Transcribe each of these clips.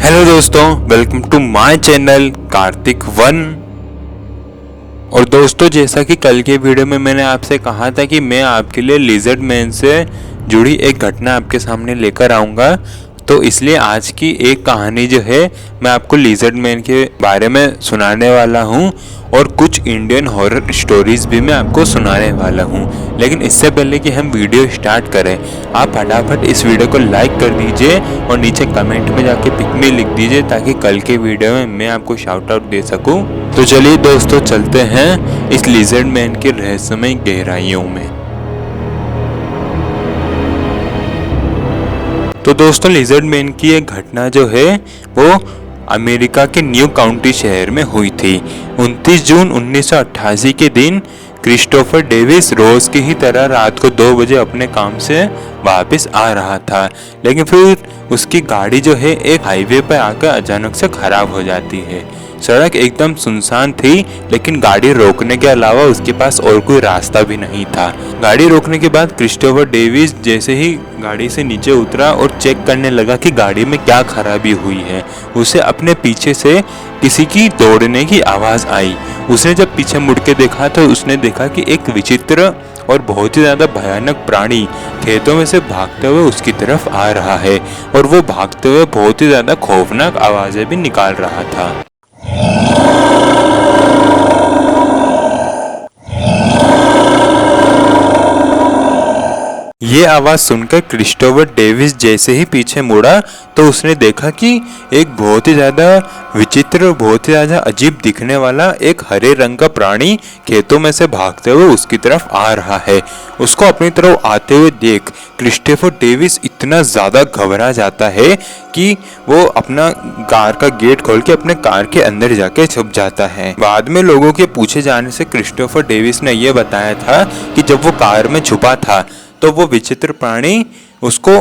Hello दोस्तों, welcome to my channel Kartik one. और दोस्तों, जैसा कि कल के वीडियो में मैंने आपसे कहा था कि मैं आपके लिए लिजर्ड मैन से जुड़ी एक घटना आपके सामने लेकर आऊँगा, तो इसलिए आज की एक कहानी जो है मैं आपको लिजर्ड मैन के बारे में सुनाने वाला हूँ और कुछ इंडियन हॉरर स्टोरीज भी मैं आपको सुनाने वाला हूँ। लेकिन इससे पहले कि हम वीडियो स्टार्ट करें, आप फटाफट इस वीडियो को लाइक कर दीजिए और नीचे कमेंट में जाके पिक मी लिख दीजिए ताकि कल के वीडियो में मैं आपको शाउट आउट दे सकूँ। तो चलिए दोस्तों, चलते हैं इस लिजर्ड मैन के रहस्यमय गहराइयों में। तो दोस्तों, लिजर्ड मैन की एक घटना जो है वो अमेरिका के न्यू काउंटी शहर में हुई थी। 29 जून 1988 के दिन क्रिस्टोफर डेविस रोज की ही तरह रात को 2 बजे अपने काम से वापस आ रहा था, लेकिन फिर उसकी गाड़ी जो है एक हाईवे पर आकर अचानक से खराब हो जाती है। सड़क एकदम सुनसान थी, लेकिन गाड़ी रोकने के अलावा उसके पास और कोई रास्ता भी नहीं था। गाड़ी रोकने के बाद क्रिस्टोफर डेविस जैसे ही गाड़ी से नीचे उतरा और चेक करने लगा कि गाड़ी में क्या खराबी हुई है, उसे अपने पीछे से किसी की दौड़ने की आवाज़ आई। उसने जब पीछे मुड़ के देखा तो उसने देखा कि एक विचित्र और बहुत ही ज़्यादा भयानक प्राणी खेतों में से भागते हुए उसकी तरफ आ रहा है, और वो भागते हुए बहुत ही ज़्यादा खौफनाक आवाज़ें भी निकाल रहा था। ये आवाज़ सुनकर क्रिस्टोफर डेविस जैसे ही पीछे मुड़ा तो उसने देखा कि एक बहुत ही ज़्यादा विचित्र, बहुत ही ज़्यादा अजीब दिखने वाला एक हरे रंग का प्राणी खेतों में से भागते हुए उसकी तरफ आ रहा है। उसको अपनी तरफ आते हुए देख क्रिस्टोफर डेविस इतना ज़्यादा घबरा जाता है कि वो अपना कार का गेट खोल के अपने कार के अंदर जाके छुप जाता है। बाद में लोगों के पूछे जाने से क्रिस्टोफर डेविस ने यह बताया था कि जब वो कार में छुपा था तो वो विचित्र प्राणी उसको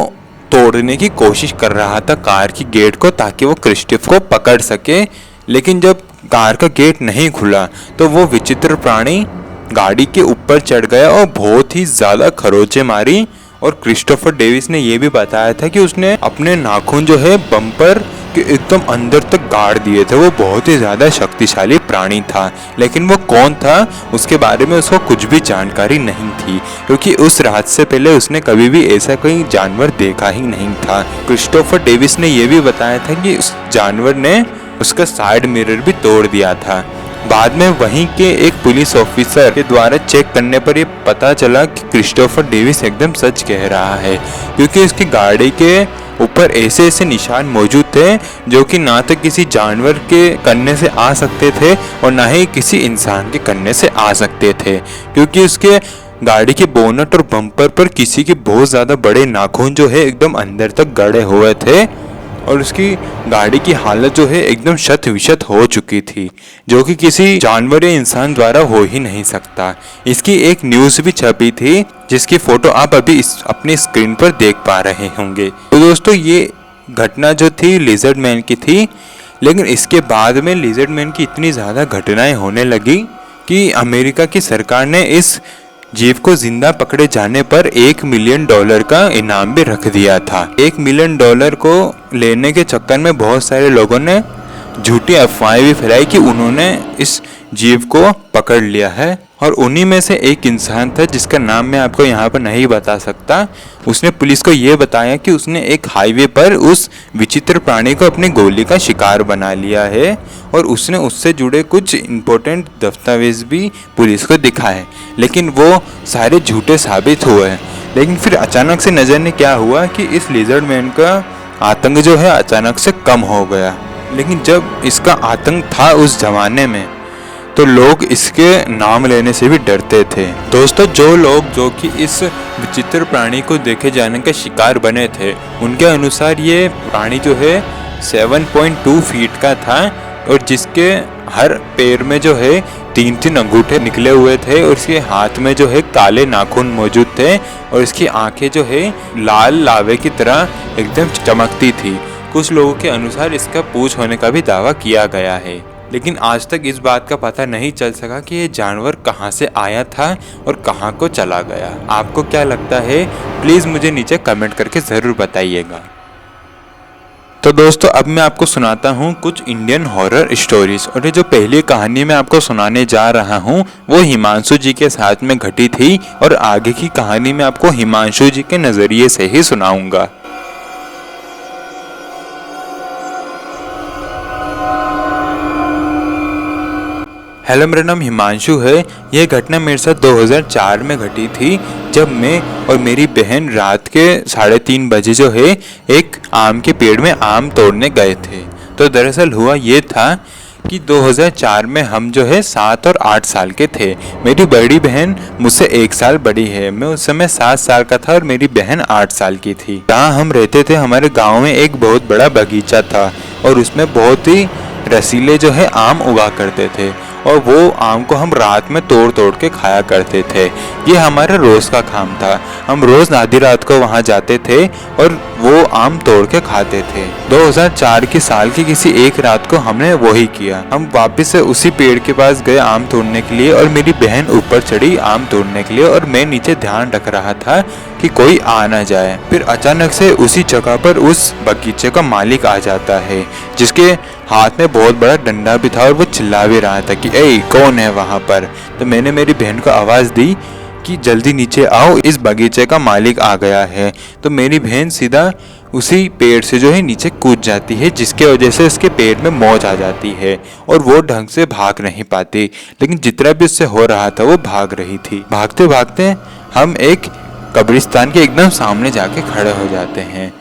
तोड़ने की कोशिश कर रहा था कार की गेट को, ताकि वो क्रिस्टोफर को पकड़ सके। लेकिन जब कार का गेट नहीं खुला तो वो विचित्र प्राणी गाड़ी के ऊपर चढ़ गया और बहुत ही ज़्यादा खरोंचें मारी। और क्रिस्टोफर डेविस ने यह भी बताया था कि उसने अपने नाखून जो है बम्पर के एकदम अंदर तक गाड़ दिए थे। वो बहुत ही ज़्यादा शक्तिशाली प्राणी था, लेकिन वो कौन था उसके बारे में उसको कुछ भी जानकारी नहीं थी, क्योंकि उस रात से पहले उसने कभी भी ऐसा कोई जानवर देखा ही नहीं था। क्रिस्टोफर डेविस ने यह भी बताया था कि उस जानवर ने उसका साइड मिरर भी तोड़ दिया था। बाद में वहीं के एक पुलिस ऑफिसर के द्वारा चेक करने पर यह पता चला कि क्रिस्टोफर डेविस एकदम सच कह रहा है, क्योंकि उसकी गाड़ी के ऊपर ऐसे ऐसे निशान मौजूद थे जो कि ना तो किसी जानवर के करने से आ सकते थे और ना ही किसी इंसान के करने से आ सकते थे, क्योंकि उसके गाड़ी के बोनट और बम्पर पर किसी के बहुत ज़्यादा बड़े नाखून जो है एकदम अंदर तक गड़े हुए थे, और उसकी गाड़ी की हालत जो है एकदम शत विशत हो चुकी थी, जो कि किसी जानवर या इंसान द्वारा हो ही नहीं सकता। इसकी एक न्यूज़ भी छपी थी जिसकी फ़ोटो आप अभी अपनी स्क्रीन पर देख पा रहे होंगे। तो दोस्तों, ये घटना जो थी लिजर्ड मैन की थी, लेकिन इसके बाद में लिजर्ड मैन की इतनी ज़्यादा घटनाएं होने लगी कि अमेरिका की सरकार ने इस जीव को जिंदा पकड़े जाने पर $1 मिलियन का इनाम भी रख दिया था। $1 मिलियन को लेने के चक्कर में बहुत सारे लोगों ने झूठी अफवाहें भी फैलाई कि उन्होंने इस जीव को पकड़ लिया है, और उन्हीं में से एक इंसान था जिसका नाम मैं आपको यहाँ पर नहीं बता सकता। उसने पुलिस को ये बताया कि उसने एक हाईवे पर उस विचित्र प्राणी को अपनी गोली का शिकार बना लिया है, और उसने उससे जुड़े कुछ इम्पोर्टेंट दस्तावेज भी पुलिस को दिखाए, लेकिन वो सारे झूठे साबित हुए। लेकिन फिर अचानक से नज़र ने क्या हुआ कि इस लिजर्ड मैन का आतंक जो है अचानक से कम हो गया। लेकिन जब इसका आतंक था उस जमाने में, तो लोग इसके नाम लेने से भी डरते थे। दोस्तों, जो लोग जो कि इस विचित्र प्राणी को देखे जाने का शिकार बने थे, उनके अनुसार ये प्राणी जो है 7.2 फीट का था, और जिसके हर पैर में जो है 3-3 अंगूठे निकले हुए थे, और इसके हाथ में जो है काले नाखून मौजूद थे, और इसकी आंखें जो है लाल लावे की तरह एकदम चमकती थी। कुछ लोगों के अनुसार इसका पूंछ होने का भी दावा किया गया है, लेकिन आज तक इस बात का पता नहीं चल सका कि ये जानवर कहाँ से आया था और कहाँ को चला गया। आपको क्या लगता है? प्लीज़ मुझे नीचे कमेंट करके ज़रूर बताइएगा। तो दोस्तों अब मैं आपको सुनाता हूँ कुछ इंडियन हॉरर स्टोरीज। और ये जो पहली कहानी मैं आपको सुनाने जा रहा हूँ वो हिमांशु जी के साथ में घटी थी, और आगे की कहानी मैं आपको हिमांशु जी के नज़रिए से ही सुनाऊंगा। हेलो, मेरा नाम हिमांशु है। यह घटना मेरे साथ 2004 में घटी थी, जब मैं और मेरी बहन रात के 3:30 बजे जो है एक आम के पेड़ में आम तोड़ने गए थे। तो दरअसल हुआ ये था कि 2004 में हम जो है 7 और 8 साल के थे। मेरी बड़ी बहन मुझसे 1 साल बड़ी है। मैं उस समय 7 साल का था और मेरी बहन 8 साल की थी। जहाँ हम रहते थे हमारे गाँव में एक बहुत बड़ा बगीचा था, और उसमें बहुत ही रसीले जो है आम उगा करते थे, और वो आम को हम रात में तोड़ तोड़ के खाया करते थे। ये हमारा रोज का काम था। हम रोज आधी रात को वहाँ जाते थे और वो आम तोड़ के खाते थे। 2004 की साल की किसी एक रात को हमने वही किया। हम वापस से उसी पेड़ के पास गए आम तोड़ने के लिए, और मेरी बहन ऊपर चढ़ी आम तोड़ने के लिए, और मैं नीचे ध्यान रख रहा था कि कोई आ ना जाए। फिर अचानक से उसी जगह पर उस बगीचे का मालिक आ जाता है, जिसके हाथ में बहुत बड़ा डंडा भी था, और वो चिल्ला भी रहा था कि ए कौन है वहाँ पर। तो मैंने मेरी बहन को आवाज़ दी कि जल्दी नीचे आओ, इस बगीचे का मालिक आ गया है। तो मेरी बहन सीधा उसी पेड़ से जो है नीचे कूद जाती है, जिसके वजह से उसके पेड़ में मौज आ जाती है, और वो ढंग से भाग नहीं पाती। लेकिन जितना भी उससे हो रहा था वो भाग रही थी। भागते भागते हम एक कब्रिस्तान के एकदम सामने जाके खड़े हो जाते हैं।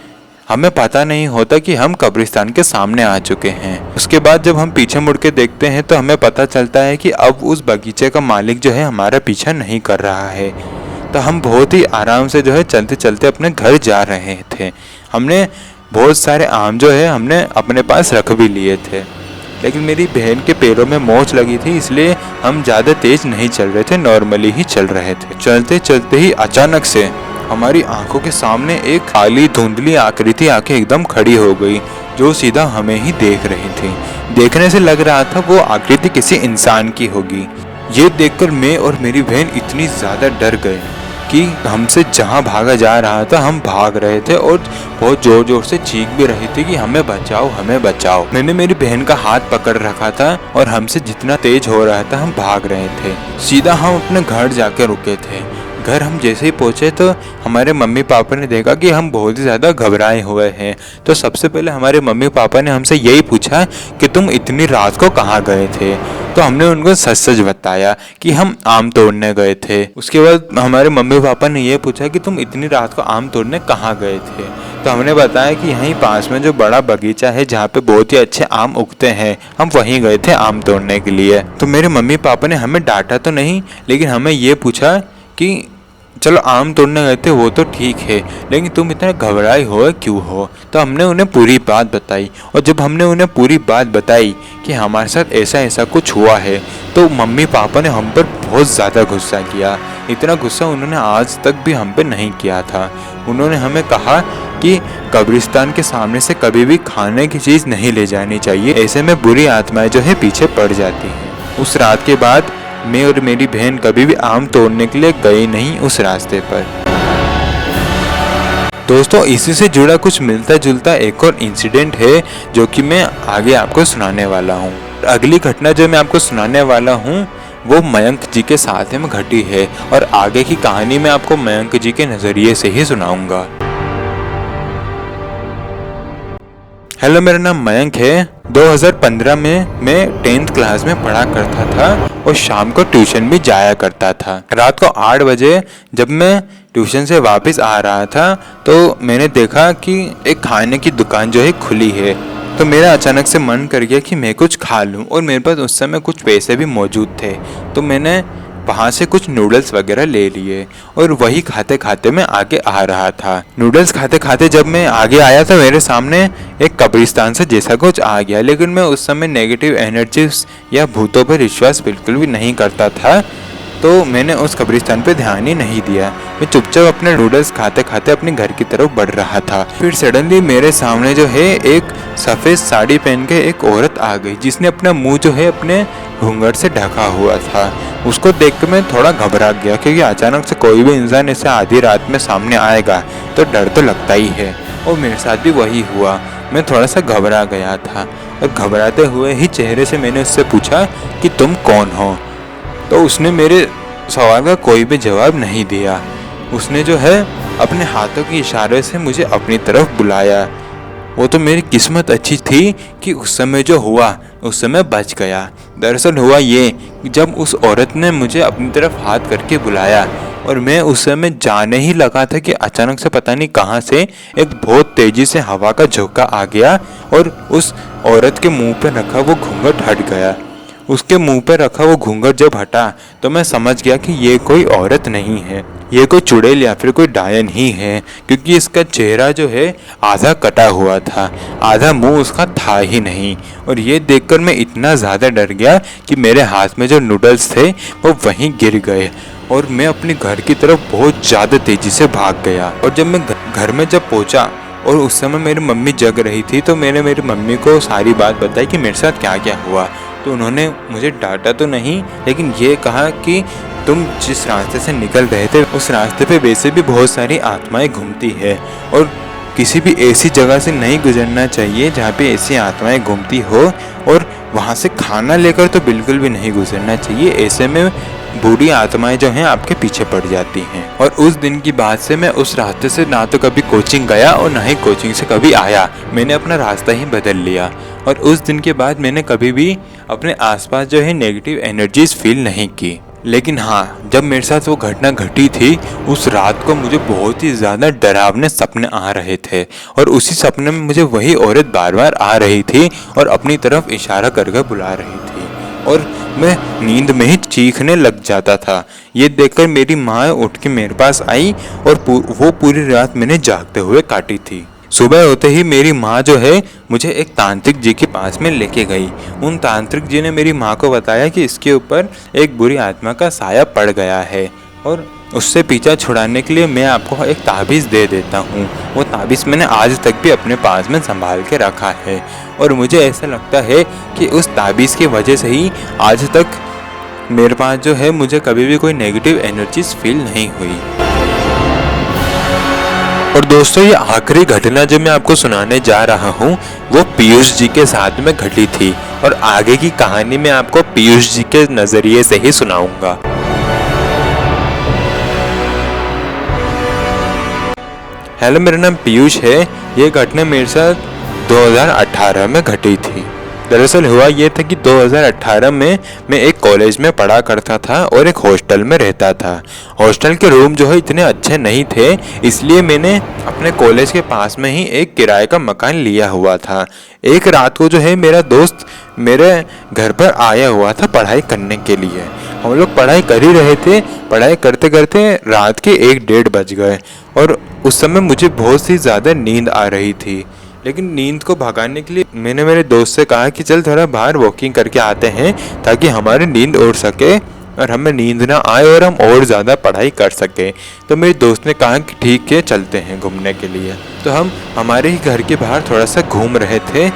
हमें पता नहीं होता कि हम कब्रिस्तान के सामने आ चुके हैं। उसके बाद जब हम पीछे मुड़ के देखते हैं तो हमें पता चलता है कि अब उस बगीचे का मालिक जो है हमारा पीछा नहीं कर रहा है। तो हम बहुत ही आराम से जो है चलते चलते अपने घर जा रहे थे। हमने बहुत सारे आम जो है हमने अपने पास रख भी लिए थे, लेकिन मेरी बहन के पैरों में मोच लगी थी, इसलिए हम ज़्यादा तेज नहीं चल रहे थे, नॉर्मली ही चल रहे थे। चलते चलते ही अचानक से हमारी आंखों के सामने एक काली धुंधली आकृति आके एकदम खड़ी हो गई, जो सीधा हमें ही देख रही थी। देखने से लग रहा था वो आकृति किसी इंसान की होगी। ये देखकर मैं और मेरी बहन इतनी ज़्यादा डर गए कि हमसे जहाँ भागा जा रहा था हम भाग रहे थे, और बहुत जोर जोर से चीख भी रहे थे कि हमें बचाओ, हमें बचाओ। मैंने मेरी बहन का हाथ पकड़ रखा था, और हमसे जितना तेज हो रहा था हम भाग रहे थे। सीधा हम अपने घर जाके रुके थे। घर हम जैसे ही पहुंचे तो हमारे मम्मी पापा ने देखा कि हम बहुत ही ज़्यादा घबराए हुए हैं। तो सबसे पहले हमारे मम्मी पापा ने हमसे यही पूछा कि तुम इतनी रात को कहाँ गए थे। तो हमने उनको सच सच बताया कि हम आम तोड़ने गए थे। उसके बाद हमारे मम्मी पापा ने ये पूछा कि तुम इतनी रात को आम तोड़ने कहाँ गए थे। तो हमने बताया कि यहीं पास में जो बड़ा बगीचा है जहाँ पे बहुत ही अच्छे आम उगते हैं, हम वहीं गए थे आम तोड़ने के लिए। तो मेरे मम्मी पापा ने हमें डांटा तो नहीं, लेकिन हमें ये पूछा कि चलो आम तोड़ने गए थे वो तो ठीक है, लेकिन तुम इतना घबराए हो क्यों हो। तो हमने उन्हें पूरी बात बताई, और जब हमने उन्हें पूरी बात बताई कि हमारे साथ ऐसा ऐसा कुछ हुआ है, तो मम्मी पापा ने हम पर बहुत ज़्यादा गुस्सा किया। इतना गुस्सा उन्होंने आज तक भी हम पे नहीं किया था। उन्होंने हमें कहा कि कब्रिस्तान के सामने से कभी भी खाने की चीज़ नहीं ले जानी चाहिए, ऐसे में बुरी आत्माएं जो है पीछे पड़ जाती हैं। उस रात के बाद मैं और मेरी बहन कभी भी आम तोड़ने के लिए गए नहीं उस रास्ते पर। दोस्तों इसी से जुड़ा कुछ मिलता जुलता एक और इंसिडेंट है जो कि मैं आगे आपको सुनाने वाला हूँ। अगली घटना जो मैं आपको सुनाने वाला हूँ वो मयंक जी के साथ में घटी है, और आगे की कहानी मैं आपको मयंक जी के नज़रिए से ही सुनाऊंगा। हेलो, मेरा नाम मयंक है। 2015 में मैं 10th क्लास में पढ़ा करता था, और शाम को ट्यूशन भी जाया करता था। रात को 8 बजे जब मैं ट्यूशन से वापस आ रहा था तो मैंने देखा कि एक खाने की दुकान जो है खुली है। तो मेरा अचानक से मन कर गया कि मैं कुछ खा लूं, और मेरे पास उस समय कुछ पैसे भी मौजूद थे। तो मैंने वहाँ से कुछ नूडल्स वगैरह ले लिए, और वही खाते खाते मैं आगे आ रहा था। नूडल्स खाते खाते जब मैं आगे आया तो मेरे सामने एक कब्रिस्तान से जैसा कुछ आ गया, लेकिन मैं उस समय नेगेटिव एनर्जीज या भूतों पर विश्वास बिल्कुल भी नहीं करता था, तो मैंने उस कब्रिस्तान पे ध्यान ही नहीं दिया। मैं चुपचाप अपने नूडल्स खाते खाते अपने घर की तरफ बढ़ रहा था। फिर सडनली मेरे सामने जो है एक सफ़ेद साड़ी पहन के एक औरत आ गई, जिसने अपना मुंह जो है अपने घूंघट से ढका हुआ था। उसको देख कर मैं थोड़ा घबरा गया, क्योंकि अचानक से कोई भी इंसान ऐसे आधी रात में सामने आएगा तो डर तो लगता ही है, और मेरे साथ भी वही हुआ। मैं थोड़ा सा घबरा गया था और घबराते हुए ही चेहरे से मैंने उससे पूछा कि तुम कौन हो। तो उसने मेरे सवाल का कोई भी जवाब नहीं दिया। उसने जो है अपने हाथों के इशारे से मुझे अपनी तरफ बुलाया। वो तो मेरी किस्मत अच्छी थी कि उस समय जो हुआ उस समय बच गया। दरअसल हुआ ये कि जब उस औरत ने मुझे अपनी तरफ हाथ करके बुलाया और मैं उस समय जाने ही लगा था कि अचानक से पता नहीं कहाँ से एक बहुत तेजी से हवा का झोंका आ गया और उस औरत के मुंह पर रखा वो घूंघट हट गया। उसके मुंह पर रखा वो घूंघट जब हटा तो मैं समझ गया कि ये कोई औरत नहीं है, ये कोई चुड़ैल या फिर कोई डायन ही है, क्योंकि इसका चेहरा जो है आधा कटा हुआ था, आधा मुंह उसका था ही नहीं। और ये देखकर मैं इतना ज़्यादा डर गया कि मेरे हाथ में जो नूडल्स थे वो वहीं गिर गए और मैं अपने घर की तरफ बहुत ज़्यादा तेज़ी से भाग गया। और जब मैं घर में जब पहुंचा और उस समय मेरी मम्मी जग रही थी तो मैंने मेरी मम्मी को सारी बात बताई कि मेरे साथ क्या क्या हुआ। तो उन्होंने मुझे डांटा तो नहीं, लेकिन ये कहा कि तुम जिस रास्ते से निकल रहे थे उस रास्ते पे वैसे भी बहुत सारी आत्माएं घूमती है और किसी भी ऐसी जगह से नहीं गुजरना चाहिए जहाँ पे ऐसी आत्माएं घूमती हो, और वहाँ से खाना लेकर तो बिल्कुल भी नहीं गुजरना चाहिए, ऐसे में बुरी आत्माएं जो हैं आपके पीछे पड़ जाती हैं। और उस दिन की बात से मैं उस रास्ते से ना तो कभी कोचिंग गया और ना ही कोचिंग से कभी आया। मैंने अपना रास्ता ही बदल लिया और उस दिन के बाद मैंने कभी भी अपने आसपास जो है नेगेटिव एनर्जीज फील नहीं की। लेकिन हाँ, जब मेरे साथ वो घटना घटी थी उस रात को मुझे बहुत ही ज़्यादा डरावने सपने आ रहे थे और उसी सपने में मुझे वही औरत बार बार आ रही थी और अपनी तरफ इशारा करके बुला रही थी और मैं नींद में ही चीखने लग जाता था। ये देखकर मेरी माँ उठ के मेरे पास आई और वो पूरी रात मैंने जागते हुए काटी थी। सुबह होते ही मेरी माँ जो है मुझे एक तांत्रिक जी के पास में लेके गई। उन तांत्रिक जी ने मेरी माँ को बताया कि इसके ऊपर एक बुरी आत्मा का साया पड़ गया है और उससे पीछा छुड़ाने के लिए मैं आपको एक ताबीज़ दे देता हूँ। वो ताबीज़ मैंने आज तक भी अपने पास में संभाल के रखा है और मुझे ऐसा लगता है कि उस ताबीज़ की वजह से ही आज तक मेरे पास जो है मुझे कभी भी कोई नेगेटिव एनर्जीज फील नहीं हुई। और दोस्तों, ये आखिरी घटना जो मैं आपको सुनाने जा रहा हूँ वो पीयूष जी के साथ में घटी थी और आगे की कहानी मैं आपको पीयूष जी के नज़रिए से ही सुनाऊंगा। हेलो, मेरा नाम पीयूष है। ये घटना मेरे साथ 2018 में घटी थी। दरअसल हुआ ये था कि 2018 में मैं एक कॉलेज में पढ़ा करता था और एक हॉस्टल में रहता था। हॉस्टल के रूम जो है इतने अच्छे नहीं थे, इसलिए मैंने अपने कॉलेज के पास में ही एक किराए का मकान लिया हुआ था। एक रात को जो है मेरा दोस्त मेरे घर पर आया हुआ था पढ़ाई करने के लिए। हम लोग पढ़ाई कर ही रहे थे। पढ़ाई करते करते रात के 1-1:30 बज गए और उस समय मुझे बहुत सी ज़्यादा नींद आ रही थी। लेकिन नींद को भगाने के लिए मैंने मेरे दोस्त से कहा कि चल थोड़ा बाहर वॉकिंग करके आते हैं ताकि हमारी नींद उड़ सके और हमें नींद ना आए और हम और ज़्यादा पढ़ाई कर सके। तो मेरे दोस्त ने कहा कि ठीक है, चलते हैं घूमने के लिए। तो हम हमारे ही घर के बाहर थोड़ा सा घूम रहे थे।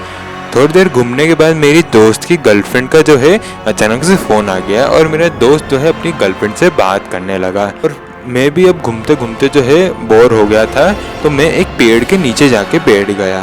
थोड़ी देर घूमने के बाद मेरी दोस्त की गर्लफ्रेंड का जो है अचानक से फ़ोन आ गया और मेरा दोस्त जो है अपनी गर्लफ्रेंड से बात करने लगा। और मैं भी अब घूमते घूमते जो है बोर हो गया था, तो मैं एक पेड़ के नीचे जाके बैठ गया।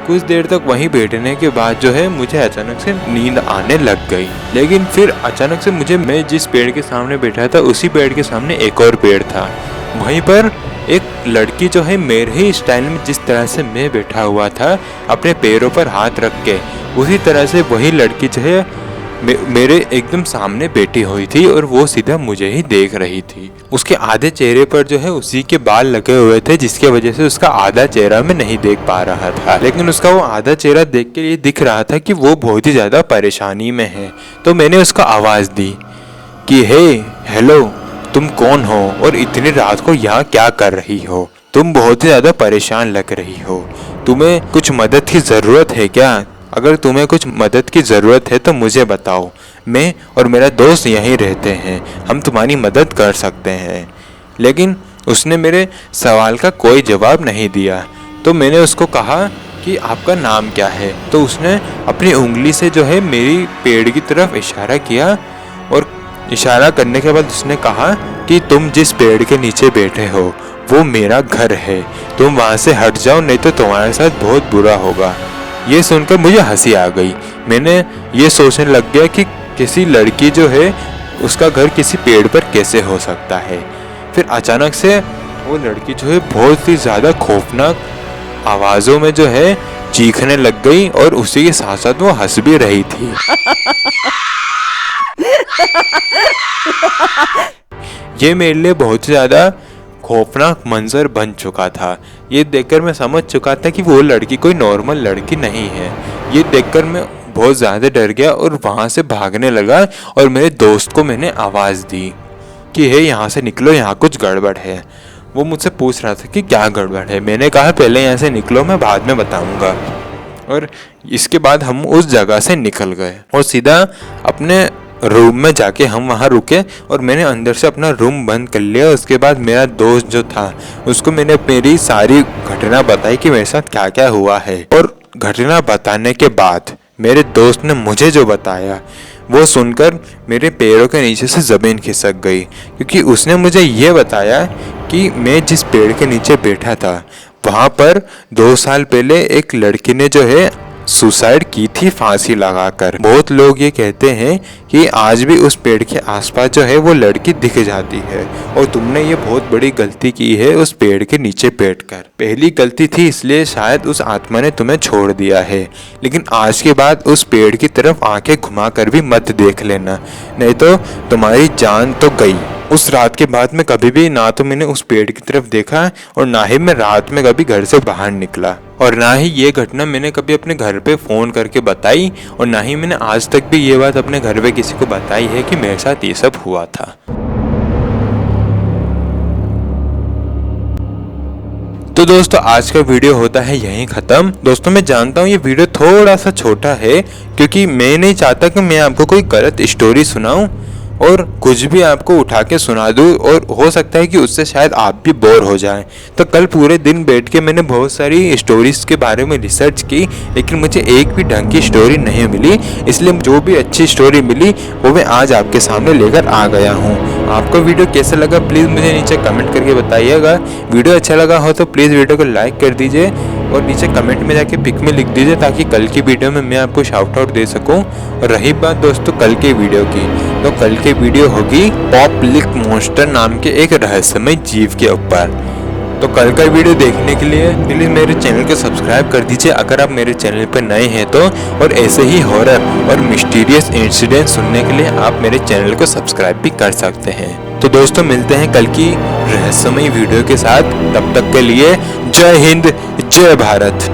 कुछ देर तक वहीं बैठने के बाद जो है मुझे अचानक से नींद आने लग गई। लेकिन फिर अचानक से मैं जिस पेड़ के सामने बैठा था उसी पेड़ के सामने एक और पेड़ था। वहीं पर एक लड़की जो है मेरे ही स्टाइल में जिस तरह से मैं बैठा हुआ था अपने पैरों पर हाथ रख के, उसी तरह से वही लड़की जो है मेरे एकदम सामने बैठी हुई थी और वो सीधा मुझे ही देख रही थी। उसके आधे चेहरे पर जो है उसी के बाल लगे हुए थे, जिसके वजह से उसका आधा चेहरा मैं नहीं देख पा रहा था। लेकिन उसका वो आधा चेहरा देख के ये दिख रहा था कि वो बहुत ही ज़्यादा परेशानी में है। तो मैंने उसको आवाज़ दी कि हेलो, तुम कौन हो और इतनी रात को यहाँ क्या कर रही हो? तुम बहुत ही ज़्यादा परेशान लग रही हो। तुम्हें कुछ मदद की ज़रूरत है क्या? अगर तुम्हें कुछ मदद की ज़रूरत है तो मुझे बताओ, मैं और मेरा दोस्त यहीं रहते हैं, हम तुम्हारी मदद कर सकते हैं। लेकिन उसने मेरे सवाल का कोई जवाब नहीं दिया। तो मैंने उसको कहा कि आपका नाम क्या है? तो उसने अपनी उंगली से जो है मेरी पेड़ की तरफ इशारा किया और इशारा करने के बाद उसने कहा कि तुम जिस पेड़ के नीचे बैठे हो वो मेरा घर है, तुम वहाँ से हट जाओ नहीं तो तुम्हारे साथ बहुत बुरा होगा। ये सुनकर मुझे हंसी आ गई। मैंने ये सोचने लग गया कि किसी लड़की जो है उसका घर किसी पेड़ पर कैसे हो सकता है। फिर अचानक से वो लड़की जो है बहुत ही ज़्यादा खौफनाक आवाज़ों में जो है चीखने लग गई और उसी के साथ साथ वो हंस भी रही थी। ये मेरे लिए बहुत ही ज़्यादा खौफनाक मंजर बन चुका था। ये देखकर मैं समझ चुका था कि वो लड़की कोई नॉर्मल लड़की नहीं है। ये देखकर मैं बहुत ज़्यादा डर गया और वहाँ से भागने लगा और मेरे दोस्त को मैंने आवाज़ दी कि हे यहाँ से निकलो, यहाँ कुछ गड़बड़ है। वो मुझसे पूछ रहा था कि क्या गड़बड़ है। मैंने कहा पहले यहाँ से निकलो, मैं बाद में बताऊँगा। और इसके बाद हम उस जगह से निकल गए और सीधा अपने रूम में जाके हम वहाँ रुके और मैंने अंदर से अपना रूम बंद कर लिया। उसके बाद मेरा दोस्त जो था उसको मैंने मेरी सारी घटना बताई कि मेरे साथ क्या क्या हुआ है। और घटना बताने के बाद मेरे दोस्त ने मुझे जो बताया वो सुनकर मेरे पैरों के नीचे से ज़मीन खिसक गई, क्योंकि उसने मुझे ये बताया कि मैं जिस पेड़ के नीचे बैठा था वहाँ पर 2 साल पहले एक लड़की ने जो है सुसाइड की थी फांसी लगाकर। बहुत लोग ये कहते हैं कि आज भी उस पेड़ के आसपास जो है वो लड़की दिख जाती है और तुमने ये बहुत बड़ी गलती की है उस पेड़ के नीचे बैठकर। पहली गलती थी इसलिए शायद उस आत्मा ने तुम्हें छोड़ दिया है, लेकिन आज के बाद उस पेड़ की तरफ आंखें घुमाकर भी मत देख लेना, नहीं तो तुम्हारी जान तो गई। उस रात के बाद मैं कभी भी ना तो मैंने उस पेड़ की तरफ देखा और ना ही मैं रात में कभी घर से बाहर निकला, और ना ही ये घटना मैंने कभी अपने घर पे फ़ोन करके बताई, और ना ही मैंने आज तक भी ये बात अपने घर पे किसी को बताई है कि मेरे साथ ये सब हुआ था। तो दोस्तों आज का वीडियो होता है यहीं ख़त्म। दोस्तों मैं जानता हूँ ये वीडियो थोड़ा सा छोटा है, क्योंकि मैं नहीं चाहता कि मैं आपको कोई गलत स्टोरी सुनाऊँ और कुछ भी आपको उठा के सुना दूँ, और हो सकता है कि उससे शायद आप भी बोर हो जाएं। तो कल पूरे दिन बैठ के मैंने बहुत सारी स्टोरीज़ के बारे में रिसर्च की, लेकिन मुझे एक भी ढंग की स्टोरी नहीं मिली, इसलिए जो भी अच्छी स्टोरी मिली वो मैं आज आपके सामने लेकर आ गया हूँ। आपको वीडियो कैसा लगा प्लीज़ मुझे नीचे कमेंट करके बताइएगा। वीडियो अच्छा लगा हो तो प्लीज़ वीडियो को लाइक कर दीजिए और नीचे कमेंट में जाके पिक में लिख दीजिए, ताकि कल की वीडियो में मैं आपको शाउट आउट दे सकूं। और रही बात दोस्तों कल के वीडियो की, तो कल की वीडियो होगी पॉपलिक मॉन्स्टर नाम के एक रहस्यमय जीव के ऊपर। तो कल का वीडियो देखने के लिए प्लीज़ मेरे चैनल को सब्सक्राइब कर दीजिए अगर आप मेरे चैनल पर नए हैं तो, और ऐसे ही हॉरर और मिस्टीरियस इंसिडेंट सुनने के लिए आप मेरे चैनल को सब्सक्राइब भी कर सकते हैं। तो दोस्तों मिलते हैं कल की रहस्यमय वीडियो के साथ, तब तक के लिए जय हिंद जय भारत।